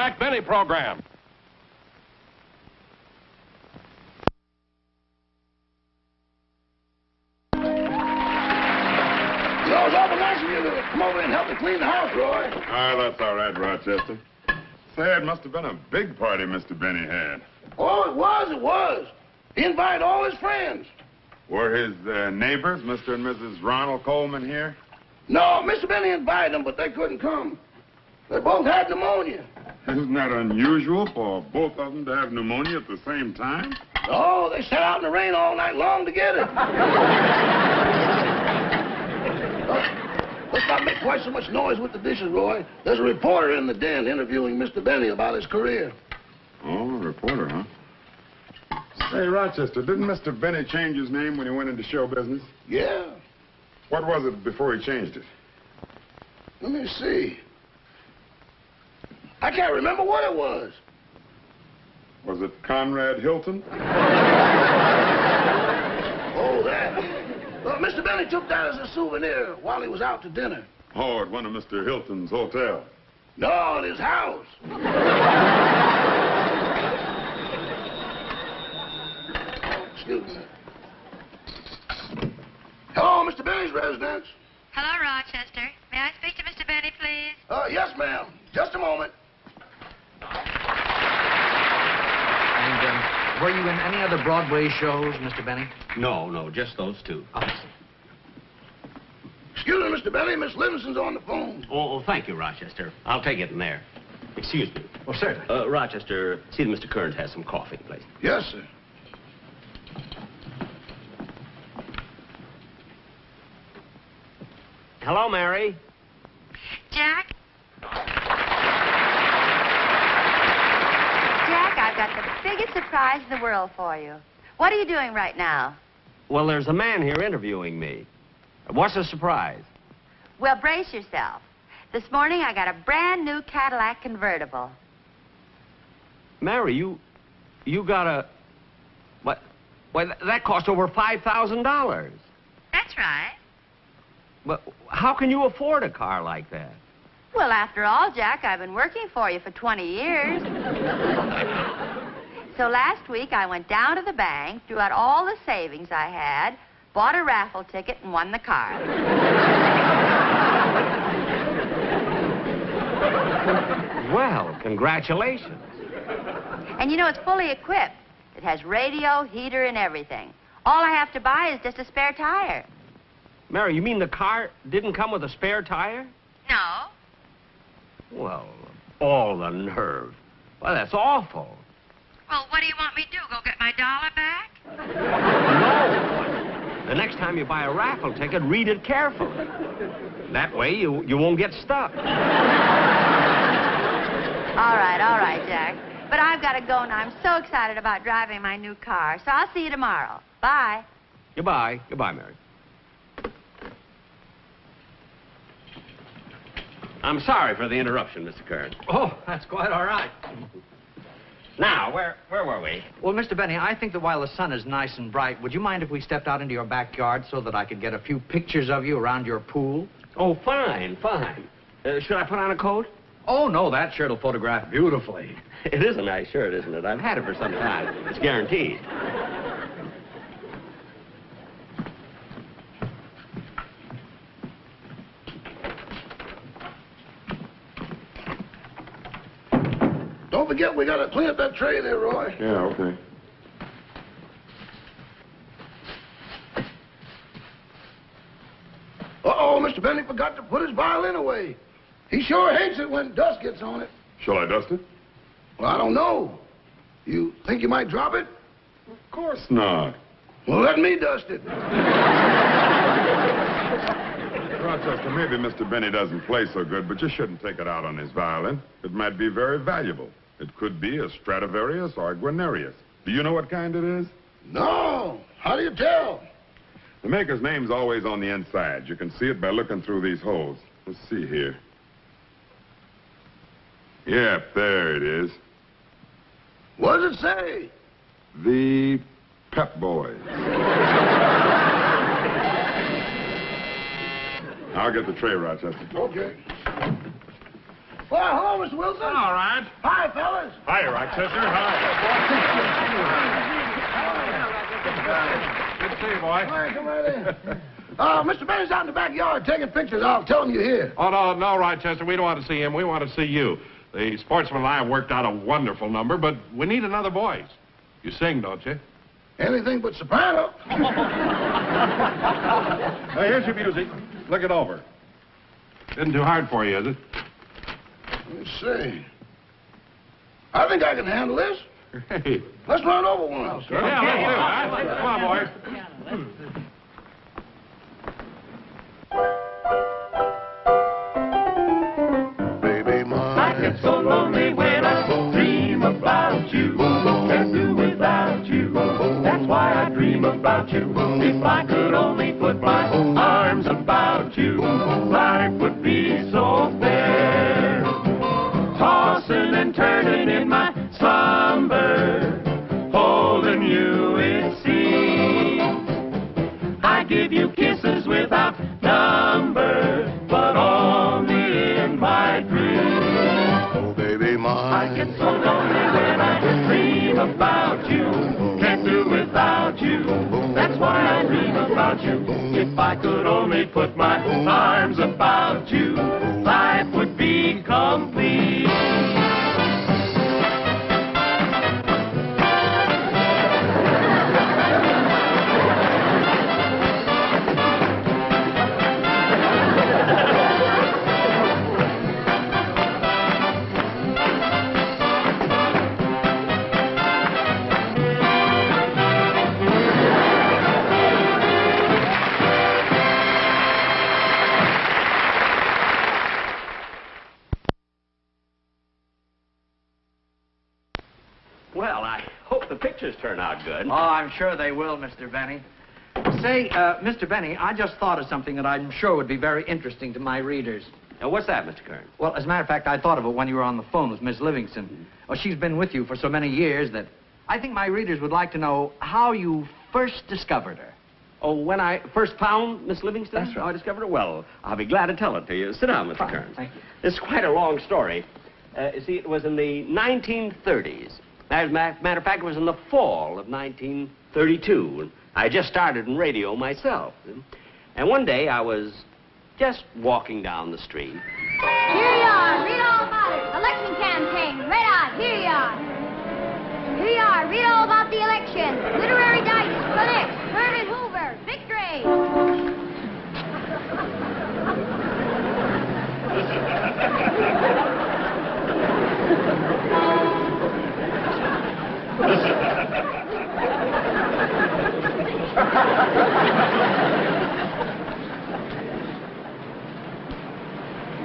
Jack Benny program. It was awful nice of you to come over and help me clean the house, Roy. Oh, that's all right, Rochester. Say, it must have been a big party Mr. Benny had. Oh, it was. He invited all his friends. Were his neighbors, Mr. and Mrs. Ronald Coleman, here? No, Mr. Benny invited them, but they couldn't come. They both had pneumonia. Isn't that unusual for both of them to have pneumonia at the same time? Oh, they sat out in the rain all night long to get it. Let's not make quite so much noise with the dishes, Roy. There's a reporter in the den interviewing Mr. Benny about his career. Oh, a reporter, huh? Say, Rochester, didn't Mr. Benny change his name when he went into show business? Yeah. What was it before he changed it? Let me see. I can't remember what it was. Was it Conrad Hilton? Oh, that. Well, Mr. Benny took that as a souvenir while he was out to dinner. Oh, at one of Mr. Hilton's hotels. No, at his house. Excuse me. Hello, Mr. Benny's residence. Hello, Rochester. May I speak to Mr. Benny, please? Yes, ma'am. Just a moment. And were you in any other Broadway shows, Mr. Benny? No, just those two. Oh, Excuse me, Mr. Benny. Miss Livingston's on the phone. Oh, thank you, Rochester. I'll take it in there. Excuse me. oh, certainly. Rochester, see that Mr. Kearns has some coffee, please. Yes, sir. Hello, Mary. Jack? Jack, I've got the biggest surprise in the world for you. What are you doing right now? Well, there's a man here interviewing me. What's the surprise? Well, brace yourself. This morning I got a brand new Cadillac convertible. Mary, you got a... What? Well, that cost over $5,000. That's right. But how can you afford a car like that? Well, after all, Jack, I've been working for you for 20 years. So last week I went down to the bank, drew out all the savings I had, bought a raffle ticket, and won the car. Well, congratulations. And you know, it's fully equipped. It has radio, heater, and everything. All I have to buy is just a spare tire. Mary, you mean the car didn't come with a spare tire? No. Well, all the nerve. Well, that's awful. Well, what do you want me to do, go get my dollar back? No. The next time you buy a raffle ticket, read it carefully. That way you won't get stuck. All right, Jack. But I've got to go now. I'm so excited about driving my new car. So I'll see you tomorrow. Bye. Goodbye. Goodbye, Mary. I'm sorry for the interruption, Mr. Kearns. Oh, that's quite all right. Now, where were we? Well, Mr. Benny, I think that while the sun is nice and bright, would you mind if we stepped out into your backyard so that I could get a few pictures of you around your pool? Oh, fine. Should I put on a coat? Oh, no, that shirt will photograph beautifully. It is a nice shirt, isn't it? I've had it for some time. It's guaranteed. Don't forget, we got to clean up that tray there, Roy. Yeah, okay. Uh-oh, Mr. Benny forgot to put his violin away. He sure hates it when dust gets on it. Shall I dust it? Well, I don't know. You think you might drop it? Of course not. Well, let me dust it. Rochester, maybe Mr. Benny doesn't play so good, but you shouldn't take it out on his violin. It might be very valuable. It could be a Stradivarius or a Guarnerius. Do you know what kind it is? No. How do you tell? The maker's name's always on the inside. You can see it by looking through these holes. Let's see here. Yep, there it is. What does it say? The Pep Boys. I'll get the tray, Rochester. Okay. Well, hello, Mr. Wilson. All right. Hi, fellas. Hi, Rochester. Hi. Good to see you, boy. Hi, come right in. Mr. Benny's out in the backyard taking pictures. I'll tell him you're here. Oh, no, Rochester. We don't want to see him. We want to see you. The sportsman and I have worked out a wonderful number, but we need another voice. You sing, don't you? Anything but soprano. Now, here's your music. Look it over. Isn't too hard for you, is it? Let's see. I think I can handle this. Hey. Let's run over one. Yeah, let's do it. All right? Come on, boys. Baby mine. I get so lonely when I dream about you. Can't do without you. That's why I dream about you. If I could only put my arms about you, life would be so fair. Tossing and turning in my slumber, holding you it seems. I give you kisses without number, but only in my dreams. Oh, baby mine. I get so lonely when I dream about you. Can't do without you. That's why I dream about you. If I could only put my arms about you, life would be complete. Well, I hope the pictures turn out good. Oh, I'm sure they will, Mr. Benny. Say, Mr. Benny, I just thought of something that I'm sure would be very interesting to my readers. Now, what's that, Mr. Kern? Well, as a matter of fact, I thought of it when you were on the phone with Miss Livingston. Oh, she's been with you for so many years that I think my readers would like to know how you first discovered her. Oh, when I first found Miss Livingston? That's right. Oh, I discovered her. Well, I'll be glad to tell it to you. Sit down, Mr. Fine, Kern. thank you. It's quite a long story. You see, it was in the 1930s. As a matter of fact, it was in the fall of 1932. And I just started in radio myself. And one day I was just walking down the street. Here you are. Read all about it. Election campaign. Red Eye. Here you are. Here you are. Read all about the election. Literary Digest. Clinics. Herbert Hoover. Victory.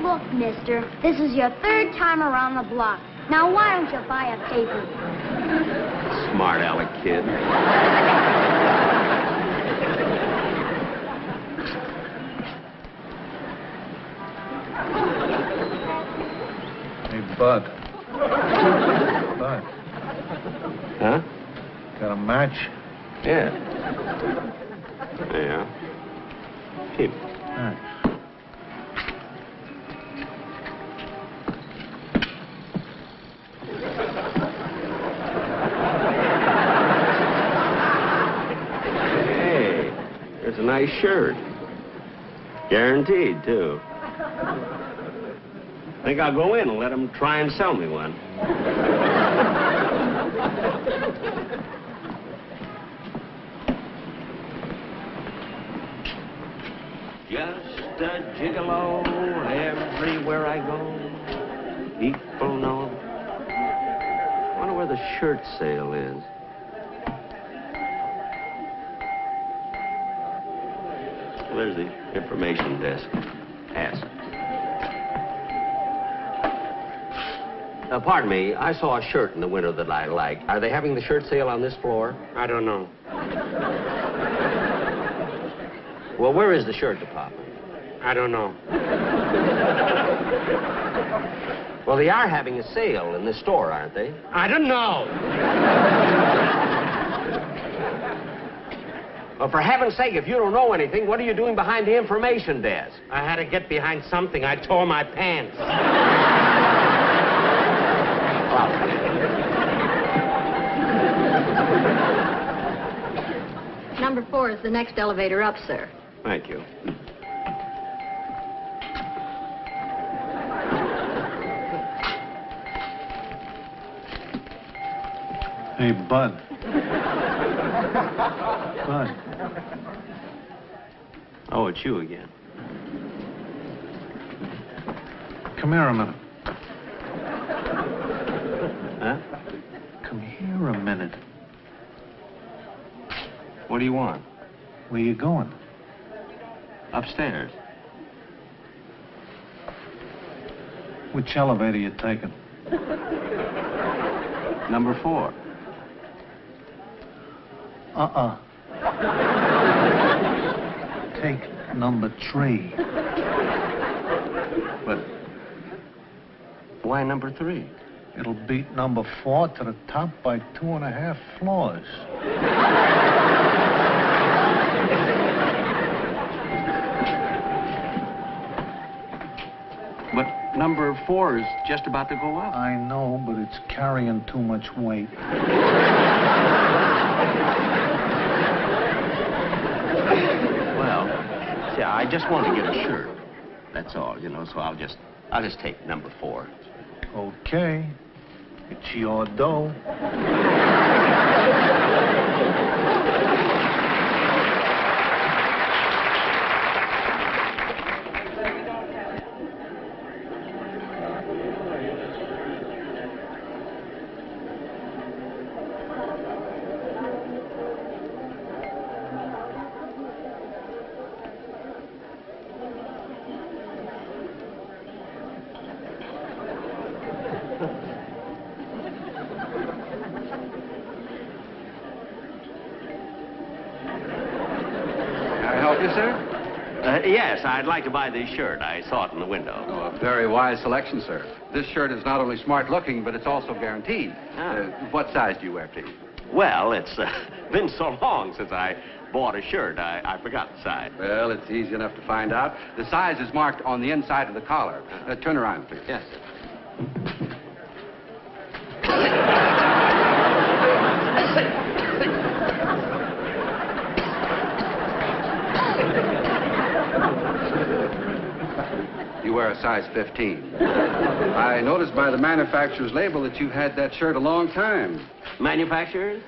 Look, mister, this is your third time around the block. Now, why don't you buy a paper? Smart aleck kid. Hey, Bud. Bud, Huh? got a match? Yeah. Yeah. Keep. Thanks. Hey, there's a nice shirt. Guaranteed, too. Think I'll go in and let them try and sell me one. Just a gigolo everywhere I go. People know. Wonder where the shirt sale is. There's the information desk. Ask. Pardon me, I saw a shirt in the window that I like. Are they having the shirt sale on this floor? I don't know. Well, where is the shirt department? I don't know. Well, they are having a sale in this store, aren't they? I don't know. Well, for heaven's sake, if you don't know anything, what are you doing behind the information desk? I had to get behind something. I tore my pants. Number 4 is the next elevator up, sir. Thank you. Hey, Bud. Bud. Oh, it's you again. Come here a minute. Huh? Come here a minute. What do you want? Where you going? Upstairs. Which elevator you taking? Number 4. Take number 3. But why number 3? It'll beat number 4 to the top by 2.5 floors. But number 4 is just about to go up. I know, but it's carrying too much weight. Well, see, I just want to get a shirt. That's all, you know, so I'll just take number 4. Okay. It's your dough. Yes, I'd like to buy this shirt. I saw it in the window. Oh, a very wise selection, sir. This shirt is not only smart looking, but it's also guaranteed. What size do you wear, please? Well, it's been so long since I bought a shirt, I forgot the size. Well, it's easy enough to find out. The size is marked on the inside of the collar. Turn around, please. Yes, sir. You wear a size 15. I noticed by the manufacturer's label that you've had that shirt a long time. Manufacturers?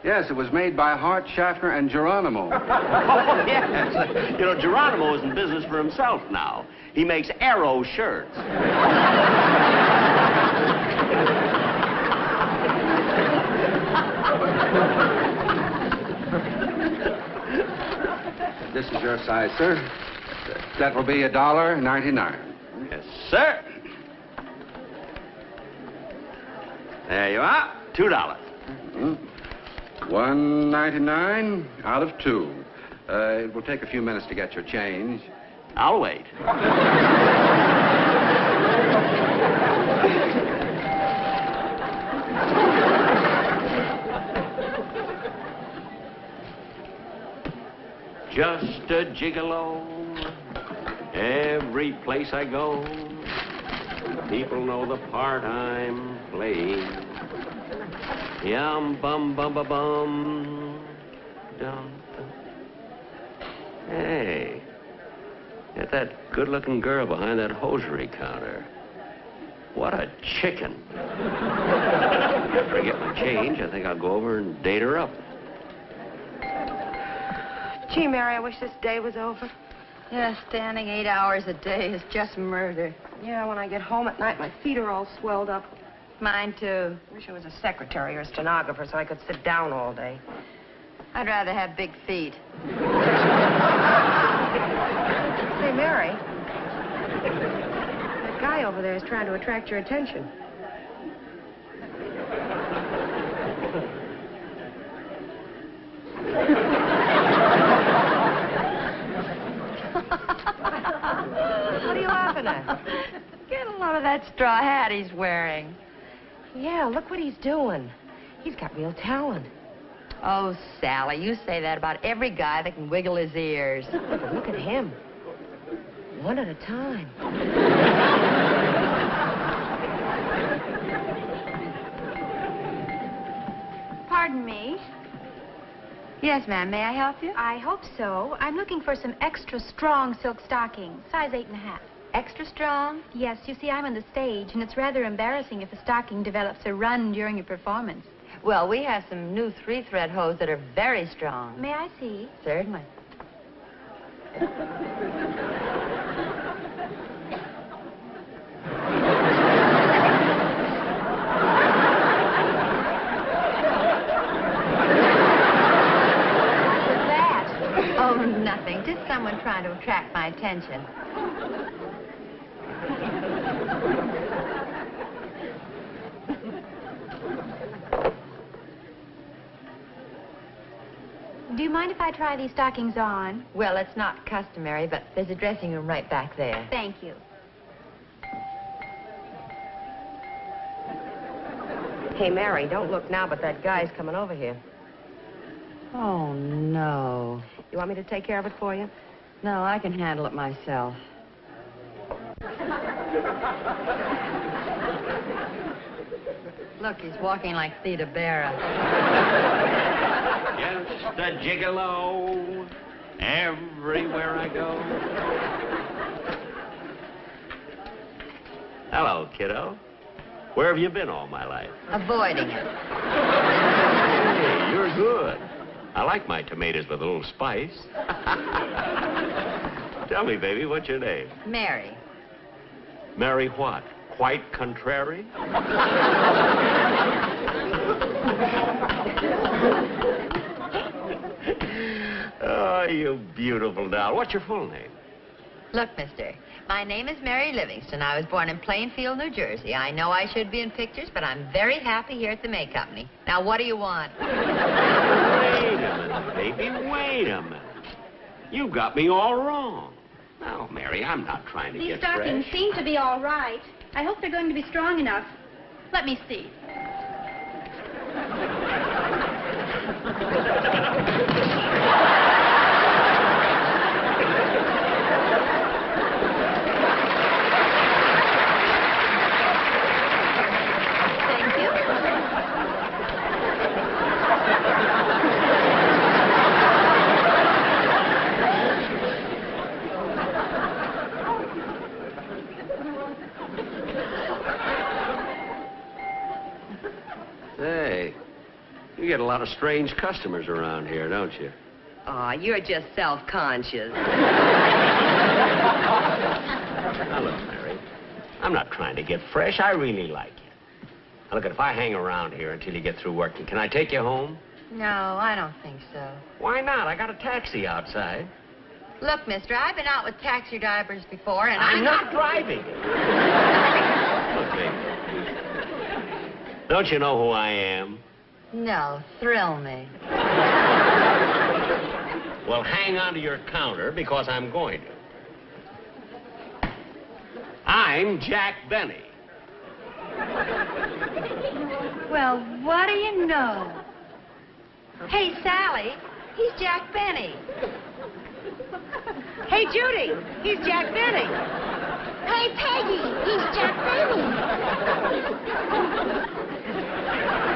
Yes, it was made by Hart, Schaffner, and Geronimo. Oh, yes. You know, Geronimo is in business for himself now. He makes Arrow shirts. This is your size, sir. That will be $1.99. Yes, sir. There you are. $2. $1.99 out of 2. It will take a few minutes to get your change. I'll wait. Just a gigolo. Every place I go, people know the part I'm playing. Yum bum bum ba bum. Dum. Hey, get that good-looking girl behind that hosiery counter. What a chicken. After I get my change, I think I'll go over and date her up. Gee, Mary, I wish this day was over. Yeah, standing 8 hours a day is just murder. Yeah, when I get home at night, my feet are all swelled up. Mine, too. Wish I was a secretary or a stenographer so I could sit down all day. I'd rather have big feet. Say, Mary, that guy over there is trying to attract your attention. What are you laughing at? Get a load of that straw hat he's wearing. Yeah, look what he's doing. He's got real talent. Oh, Sally, you say that about every guy that can wiggle his ears. But look at him. One at a time. pardon me. Yes, ma'am. May I help you? I hope so. I'm looking for some extra strong silk stockings, size 8.5. Extra strong? Yes, you see, I'm on the stage, and it's rather embarrassing if a stocking develops a run during a performance. Well, we have some new 3-thread hose that are very strong. May I see? Certainly. Oh, nothing. Just someone trying to attract my attention. Do you mind if I try these stockings on? Well, it's not customary, but there's a dressing room right back there. Thank you. Hey, Mary, don't look now, but that guy's coming over here. Oh, no. You want me to take care of it for you? No, I can handle it myself. Look, he's walking like Theda Bara. Just a gigolo everywhere I go. Hello, kiddo. Where have you been all my life? Avoiding it. Hey, you're good. I like my tomatoes with a little spice. Tell me, baby, what's your name? Mary. Mary what? Quite contrary? Oh, you beautiful doll. What's your full name? Look, mister, my name is Mary Livingston. I was born in Plainfield, New Jersey. I know I should be in pictures, but I'm very happy here at the May Company. Now, what do you want? Wait a minute, baby. Wait a minute. You got me all wrong. Now, Mary, I'm not trying to These get stockings fresh. seem to be all right. I hope they're going to be strong enough. Let me see. Thank you. Hey, you get a lot of strange customers around here, don't you? Aw, you're just self-conscious. Now, look, Mary, I'm not trying to get fresh. I really like you. Now, look, if I hang around here until you get through working, can I take you home? No, I don't think so. Why not? I got a taxi outside. Look, mister, I've been out with taxi drivers before, and I'm not driving. Look, baby. Don't you know who I am? No, thrill me. Well, hang on to your counter, because I'm going to. I'm Jack Benny. Well, what do you know? Hey, Sally, he's Jack Benny. Hey, Judy, he's Jack Benny. Hey, Peggy, he's Jack Benny.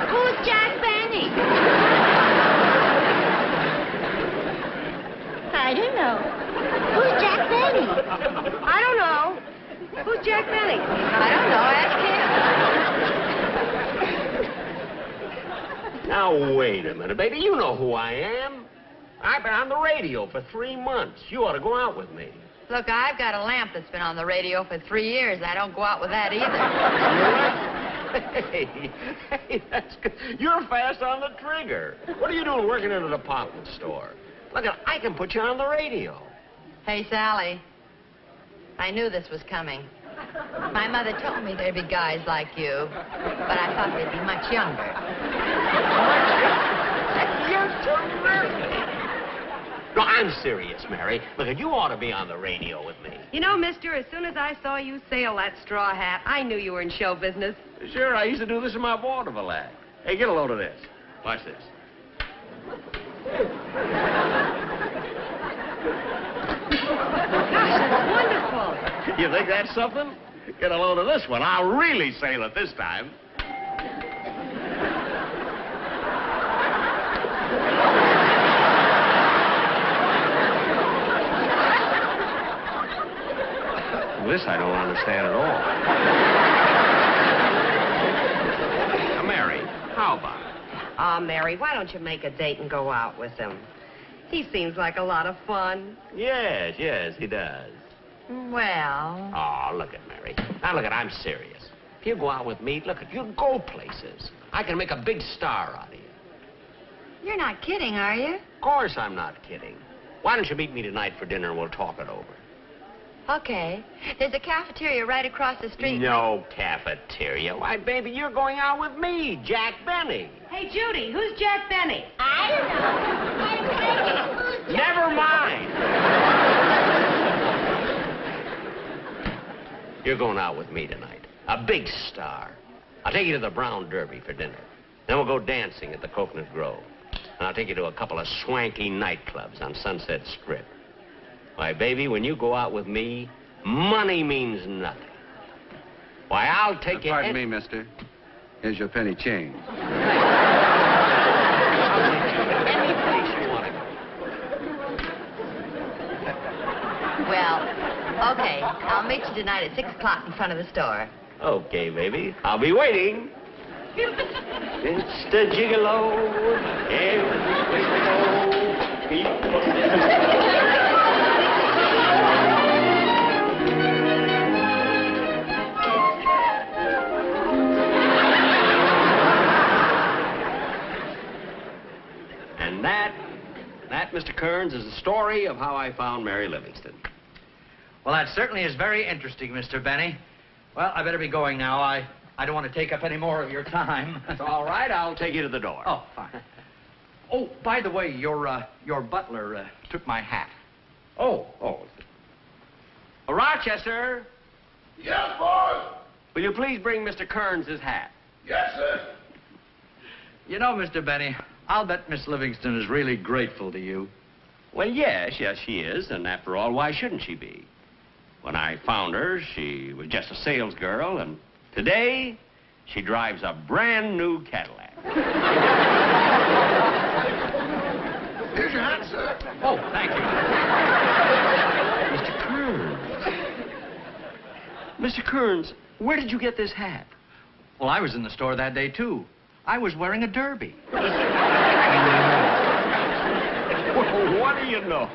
Who's Jack Benny? I don't know. Who's Jack Benny? I don't know. Who's Jack Benny? I don't know, ask him. Now, wait a minute, baby. You know who I am. I've been on the radio for 3 months. You ought to go out with me. Look, I've got a lamp that's been on the radio for 3 years. I don't go out with that either. Hey, that's good. You're fast on the trigger. What are you doing working in a department store? Look, I can put you on the radio. Hey, Sally, I knew this was coming. My mother told me there'd be guys like you, but I thought they'd be much younger. You're terrific. No, I'm serious, Mary. Look, you ought to be on the radio with me. You know, mister, as soon as I saw you sail that straw hat, I knew you were in show business. Sure, I used to do this in my vaudeville act. Hey, get a load of this. Watch this. Gosh, that's wonderful. You think that's something? Get a load of this one. I'll really sail it this time. This I don't understand at all. Now, Mary, how about it? Aw, Mary, why don't you make a date and go out with him? He seems like a lot of fun. Yes, he does. Well... Oh, look at Mary. Now, look at, I'm serious. If you go out with me, look at, you go places. I can make a big star out of you. You're not kidding, are you? Of course I'm not kidding. Why don't you meet me tonight for dinner and we'll talk it over? Okay. There's a cafeteria right across the street. No cafeteria. Why, baby, you're going out with me, Jack Benny. Hey, Judy, who's Jack Benny? I don't know. Never mind. You're going out with me tonight. A big star. I'll take you to the Brown Derby for dinner. Then we'll go dancing at the Coconut Grove. And I'll take you to a couple of swanky nightclubs on Sunset Strip. Why, baby, when you go out with me, money means nothing. Why, I'll take you... Pardon me, mister. Here's your penny change. Any place you want to go. Well, okay. I'll meet you tonight at 6 o'clock in front of the store. Okay, baby. I'll be waiting. It's the gigolo. And that, Mr. Kearns, is the story of how I found Mary Livingston. Well, that certainly is very interesting, Mr. Benny. Well, I better be going now. I don't want to take up any more of your time. It's all right. I'll take you to the door. Oh, fine. Oh, by the way, your butler took my hat. Oh. Rochester, Yes, boss. will you please bring Mr. Kearns his hat? Yes, sir. You know, Mr. Benny, I'll bet Miss Livingston is really grateful to you. Well, yes, she is. And after all, why shouldn't she be? When I found her, she was just a sales girl, and today, she drives a brand new Cadillac. Here's your hat, sir. Oh, thank you. Mr. Kearns. Mr. Kearns, where did you get this hat? Well, I was in the store that day, too. I was wearing a derby. Well, what do you know?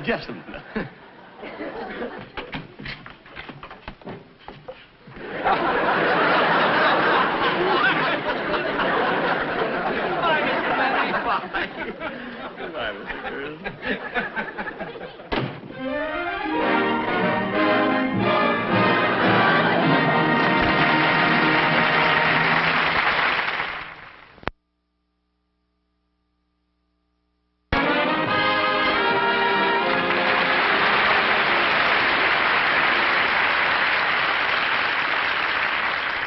Just a minute. Goodbye, Mr. Kearns.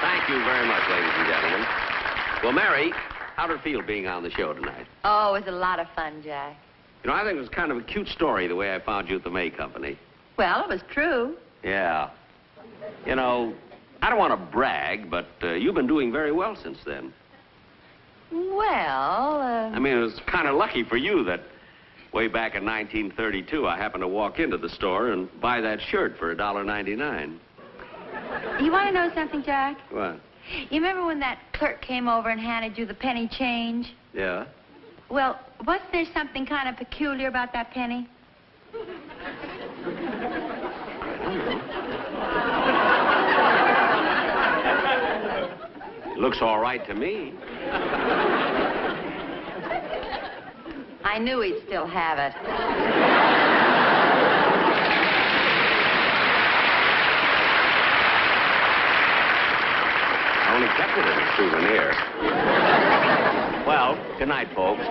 Thank you very much, ladies and gentlemen. Well, Mary, how did it feel being on the show tonight? Oh, it was a lot of fun, Jack. You know, I think it was kind of a cute story, the way I found you at the May Company. Well, it was true. Yeah. You know, I don't want to brag, but you've been doing very well since then. Well, I mean, it was kind of lucky for you that way back in 1932, I happened to walk into the store and buy that shirt for $1.99. You want to know something, Jack? What? You remember when that clerk came over and handed you the penny change? Yeah? Well, wasn't there something kind of peculiar about that penny? It looks all right to me. I knew he'd still have it. I only kept it as a souvenir. Well, good night, folks.